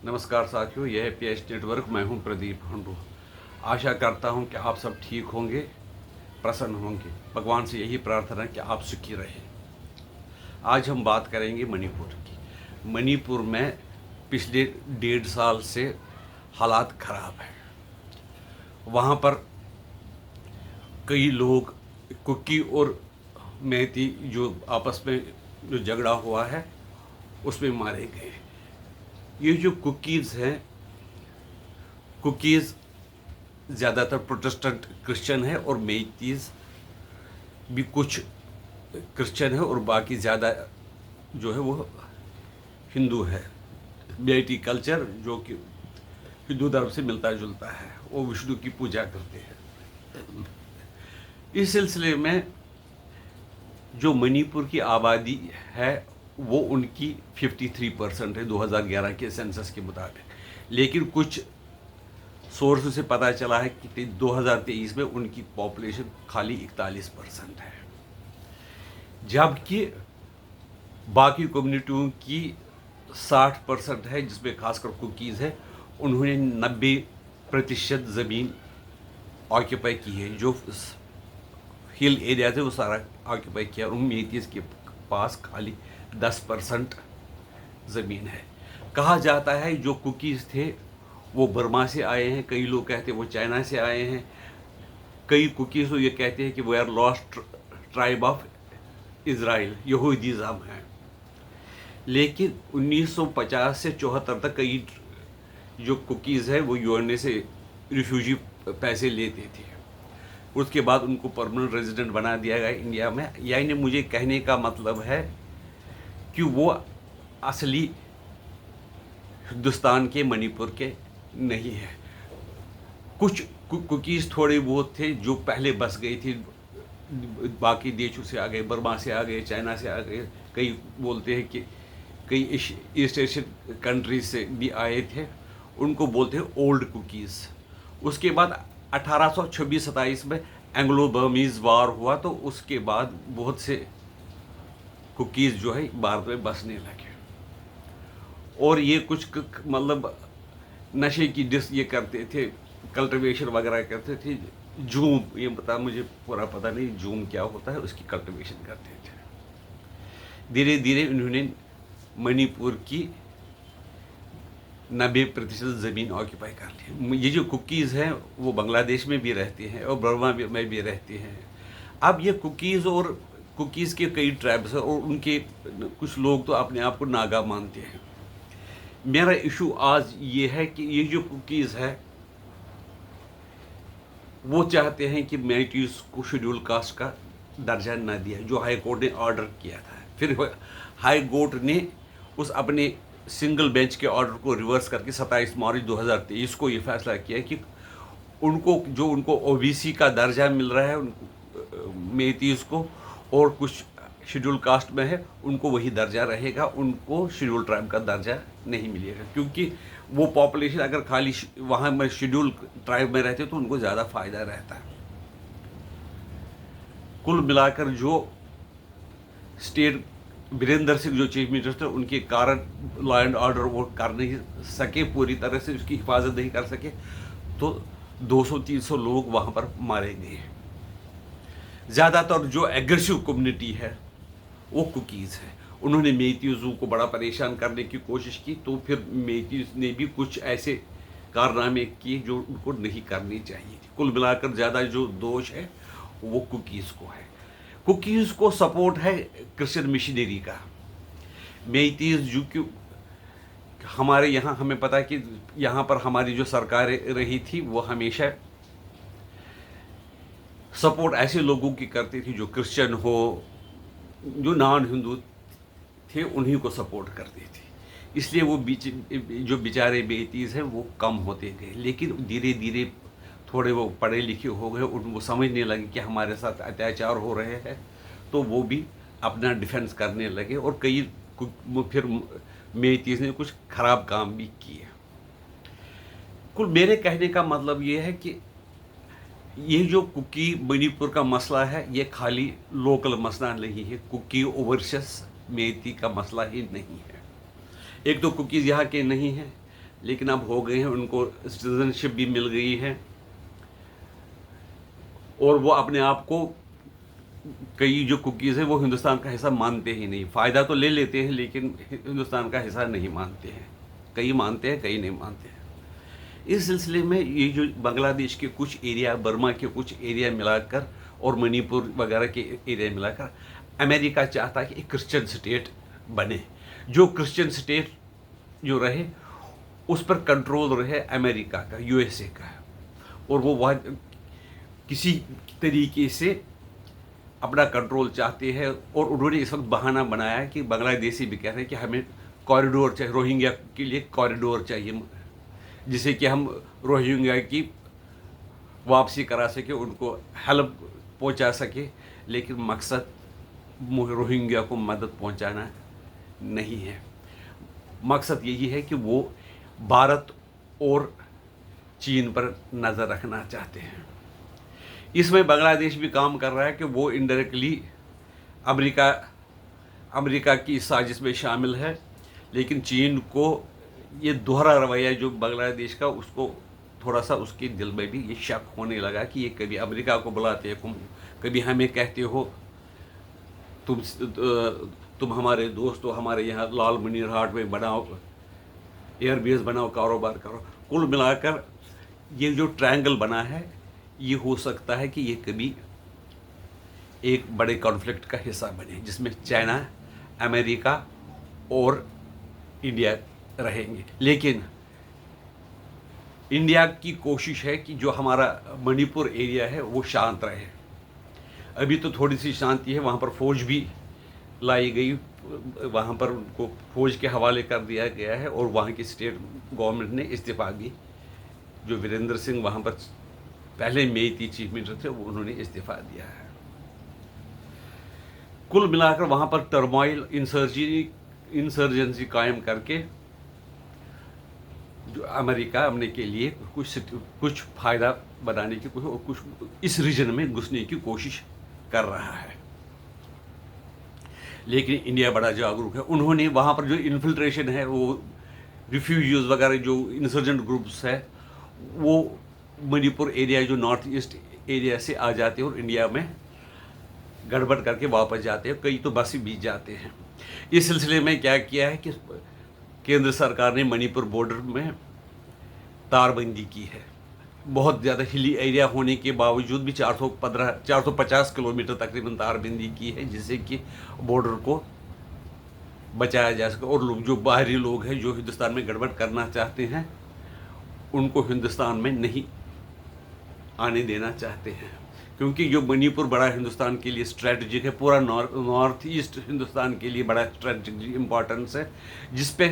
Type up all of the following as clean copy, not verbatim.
नमस्कार साथियों, यह है पीएच नेटवर्क। मैं हूं प्रदीप हंडू। आशा करता हूं कि आप सब ठीक होंगे, प्रसन्न होंगे। भगवान से यही प्रार्थना कि आप सुखी रहें। आज हम बात करेंगे मणिपुर की। मणिपुर में पिछले 1.5 साल से हालात खराब हैं। वहाँ पर कई लोग, कुकी और मैती, जो आपस में जो झगड़ा हुआ है उसमें मारे गए। ये जो कुकीज़ हैं, कुकीज़ ज़्यादातर प्रोटेस्टेंट क्रिश्चियन है और मेइतीज़ भी कुछ क्रिश्चियन है और बाकी ज़्यादा जो है वो हिंदू है। मेइती कल्चर जो कि हिंदू धर्म से मिलता जुलता है, वो विष्णु की पूजा करते हैं। इस सिलसिले में जो मणिपुर की आबादी है वो उनकी 53% है 2011 के सेंसस के मुताबिक। लेकिन कुछ सोर्स से पता चला है कि 2023 में उनकी पॉपुलेशन खाली 41% है, जबकि बाकी कम्युनिटियों की 60% है, जिसमें खासकर कुकीज़ है। उन्होंने 90% ज़मीन ऑक्यूपाई की है। जो हिल एरिया थे वो सारा ऑक्यूपाई किया। और मेइतीज़ के पास खाली 10% ज़मीन है। कहा जाता है जो कुकीज़ थे वो बर्मा से आए हैं, कई लोग कहते हैं वो चाइना से आए हैं, कई कुकीज़ तो ये कहते हैं कि वो are lost tribe of Israel, यहूदीज़म है। लेकिन 1950 से 74 तक कई जो कुकीज़ है वो यूएनए से रिफ्यूजी पैसे लेते थे। उसके बाद उनको परमानेंट रेजिडेंट बना दिया गया इंडिया में। यानी मुझे कहने का मतलब है कि वो असली हिंदुस्तान के, मणिपुर के नहीं है। कुछ कुकीज़ थोड़े बहुत थे जो पहले बस गई थी, बाकी देशों से आ गए, बर्मा से आ गए, चाइना से आ गए। कई बोलते हैं कि कई ईस्ट एशियन कंट्रीज से भी आए थे, उनको बोलते हैं ओल्ड कुकीज़। उसके बाद 1826-27 में एंग्लो बर्मीज़ वार हुआ, तो उसके बाद बहुत से कुकीज़ जो है भारत में बसने लगे। और ये कुछ मतलब नशे की डिस ये करते थे, कल्टीवेशन वगैरह करते थे। जूम, ये मुझे पूरा पता नहीं जूम क्या होता है, उसकी कल्टीवेशन करते थे। धीरे धीरे इन्होंने मणिपुर की 90% ज़मीन ऑक्यूपाई कर ली। ये जो कुकीज़ हैं वो बांग्लादेश में भी रहते हैं और बर्मा में भी रहते हैं। अब ये कुकीज़ और कुकीज़ के कई ट्राइब्स हैं और उनके कुछ लोग तो अपने आप को नागा मानते हैं। मेरा इशू आज ये है कि ये जो कुकीज़ है वो चाहते हैं कि मेइटीज़ को शेड्यूल कास्ट का दर्जा न दिया, जो हाई कोर्ट ने ऑर्डर किया था। फिर हाई कोर्ट ने उस अपने सिंगल बेंच के ऑर्डर को रिवर्स करके 27 मार्च 2023 को ये फैसला किया कि उनको ओबीसी का दर्जा मिल रहा है, उनको मेइतीज़ को, और कुछ शेड्यूल कास्ट में है उनको वही दर्जा रहेगा, उनको शेड्यूल ट्राइब का दर्जा नहीं मिलेगा। क्योंकि वो पॉपुलेशन अगर खाली वहाँ में शेड्यूल ट्राइब में रहते तो उनको ज़्यादा फ़ायदा रहता है। कुल मिलाकर जो स्टेट वीरेंद्र सिंह जो चीफ मिनिस्टर, उनके कारण लॉ एंड ऑर्डर वो कर नहीं सके, पूरी तरह से उसकी हिफाजत नहीं कर सके, तो 200-300 लोग वहाँ पर मारे गए। ज़्यादातर जो एग्रेसिव कम्युनिटी है वो कुकीज़ है। उन्होंने मेइतीज़ों को बड़ा परेशान करने की कोशिश की, तो फिर मेइतीज़ ने भी कुछ ऐसे कारनामे किए जो उनको नहीं करनी चाहिए थी। कुल मिलाकर ज़्यादा जो दोष है वो कुकीज़ को है। कुकीज़ को सपोर्ट है क्रिश्चियन मिशनरी का। मेइतीज़ जो कि हमारे यहाँ, हमें पता है कि यहाँ पर हमारी जो सरकार रही थी वो हमेशा सपोर्ट ऐसे लोगों की करती थी जो क्रिश्चियन हो, जो नॉन हिंदू थे उन्हीं को सपोर्ट करती थी। इसलिए वो जो बेचारे मेइतीज़ हैं वो कम होते गए। लेकिन धीरे धीरे थोड़े वो पढ़े लिखे हो गए, उनको समझने लगे कि हमारे साथ अत्याचार हो रहे हैं, तो वो भी अपना डिफेंस करने लगे। और कई फिर मेइतीज़ ने कुछ ख़राब काम भी किए। कुल मेरे कहने का मतलब ये है कि ये जो कुकी मणिपुर का मसला है ये खाली लोकल मसला नहीं है, कुकी ओवरसेस मेइती का मसला ही नहीं है। एक तो कुकीज़ यहाँ के नहीं हैं, लेकिन अब हो गए हैं, उनको सिटीजनशिप भी मिल गई है और वो अपने आप को, कई जो कुकीज़ है वो हिंदुस्तान का हिस्सा मानते ही नहीं। फ़ायदा तो ले लेते हैं लेकिन हिंदुस्तान का हिस्सा नहीं मानते हैं। कई मानते हैं, कई नहीं मानते हैं। इस सिलसिले में ये जो बांग्लादेश के कुछ एरिया, बर्मा के कुछ एरिया मिलाकर और मणिपुर वगैरह के एरिया मिलाकर अमेरिका चाहता है कि एक क्रिश्चियन स्टेट बने। जो क्रिश्चियन स्टेट जो रहे उस पर कंट्रोल रहे अमेरिका का, यूएसए का, और वो वहाँ किसी तरीके से अपना कंट्रोल चाहते हैं। और उन्होंने इस वक्त बहाना बनाया कि बांग्लादेशी भी कह रहे हैं कि हमें कॉरिडोर चाहिए, रोहिंग्या के लिए कॉरिडोर चाहिए, जिससे कि हम रोहिंग्या की वापसी करा सके, उनको हेल्प पहुंचा सके। लेकिन मकसद रोहिंग्या को मदद पहुंचाना नहीं है। मकसद यही है कि वो भारत और चीन पर नज़र रखना चाहते हैं। इसमें बांग्लादेश भी काम कर रहा है कि वो इनडायरेक्टली अमेरिका की साजिश में शामिल है। लेकिन चीन को ये दोहरा रवैया जो बांग्लादेश का, उसको थोड़ा सा उसके दिल में भी ये शक होने लगा कि ये कभी अमेरिका को बुलाते हो, कभी हमें कहते हो तुम हमारे दोस्त हो, हमारे यहाँ लाल मनीर हाट में बनाओ, एयरबेस बनाओ, कारोबार करो। कुल मिलाकर ये जो ट्रायंगल बना है, ये हो सकता है कि ये कभी एक बड़े कॉन्फ्लिक्ट का हिस्सा बने, जिसमें चाइना, अमेरिका और इंडिया रहेंगे। लेकिन इंडिया की कोशिश है कि जो हमारा मणिपुर एरिया है वो शांत रहे। अभी तो थोड़ी सी शांति है, वहाँ पर फौज भी लाई गई, वहाँ पर उनको फौज के हवाले कर दिया गया है। और वहाँ की स्टेट गवर्नमेंट ने इस्तीफ़ा भी, जो वीरेंद्र सिंह वहाँ पर पहले मेईती चीफ मिनिस्टर थे, उन्होंने इस्तीफ़ा दिया है। कुल मिलाकर वहाँ पर टर्मोइल, इंसर्जेंसी कायम करके जो अमेरिका अपने के लिए कुछ फ़ायदा बनाने की और कुछ इस रीजन में घुसने की कोशिश कर रहा है। लेकिन इंडिया बड़ा जागरूक है। उन्होंने वहाँ पर जो इन्फिल्ट्रेशन है, वो रिफ्यूजीज वगैरह जो इंसर्जेंट ग्रुप्स है, वो मणिपुर एरिया जो नॉर्थ ईस्ट एरिया से आ जाते हैं और इंडिया में गड़बड़ करके वापस जाते हैं। कई तो बस भी जाते हैं। इस सिलसिले में क्या किया है कि केंद्र सरकार ने मणिपुर बॉर्डर में तारबंदी की है। बहुत ज़्यादा हिली एरिया होने के बावजूद भी 450 किलोमीटर तकरीबन तारबंदी की है, जिससे कि बॉर्डर को बचाया जा सके। और लोग जो बाहरी लोग हैं जो हिंदुस्तान में गड़बड़ करना चाहते हैं, उनको हिंदुस्तान में नहीं आने देना चाहते हैं। क्योंकि जो मणिपुर बड़ा हिंदुस्तान के लिए स्ट्रेटजिक है, पूरा नॉर्थ ईस्ट हिंदुस्तान के लिए बड़ा स्ट्रेटजिक इम्पॉर्टेंस है, जिस पे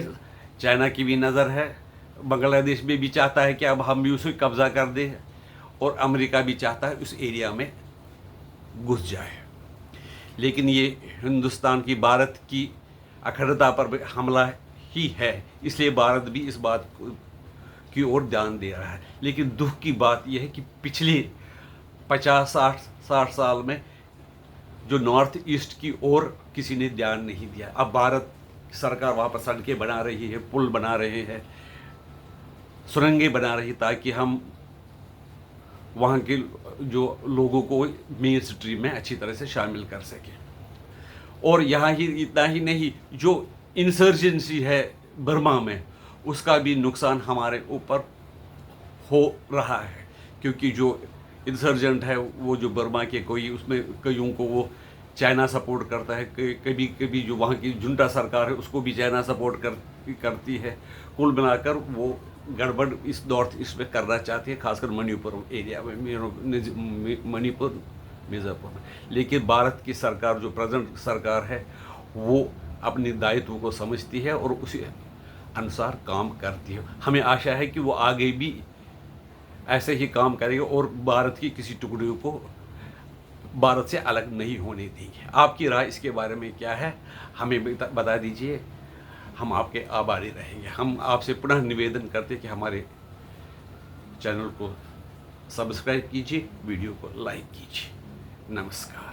चाइना की भी नज़र है। बांग्लादेश में भी चाहता है कि अब हम भी उसे कब्ज़ा कर दें, और अमेरिका भी चाहता है उस एरिया में घुस जाए। लेकिन ये हिंदुस्तान की, भारत की अखंडता पर हमला ही है, इसलिए भारत भी इस बात की ओर ध्यान दे रहा है। लेकिन दुख की बात यह है कि पिछले 50-60 साल में जो नॉर्थ ईस्ट की ओर किसी ने ध्यान नहीं दिया। अब भारत सरकार वहाँ पर सड़कें बना रही है, पुल बना रहे हैं, सुरंगें बना रही, ताकि हम वहाँ के जो लोगों को मेन स्ट्रीम में अच्छी तरह से शामिल कर सकें। और यहाँ ही इतना ही नहीं, जो इंसर्जेंसी है बर्मा में, उसका भी नुकसान हमारे ऊपर हो रहा है। क्योंकि जो इंसर्जेंट है वो जो बर्मा के, कोई उसमें कईयों को वो चाइना सपोर्ट करता है, कभी कभी जो वहाँ की जुंटा सरकार है उसको भी चाइना सपोर्ट करती है। कुल मिलाकर वो गड़बड़ इस नॉर्थ ईस्ट में करना चाहती है, खासकर मणिपुर एरिया में, मणिपुर मिर्ज़ापुर में। लेकिन भारत की सरकार, जो प्रेजेंट सरकार है, वो अपने दायित्व को समझती है और उसी अनुसार काम करती है। हमें आशा है कि वो आगे भी ऐसे ही काम करेंगे और भारत की किसी टुकड़े को भारत से अलग नहीं होने देंगे। आपकी राय इसके बारे में क्या है, हमें बता दीजिए, हम आपके आभारी रहेंगे। हम आपसे पुनः निवेदन करते हैं कि हमारे चैनल को सब्सक्राइब कीजिए, वीडियो को लाइक कीजिए। नमस्कार।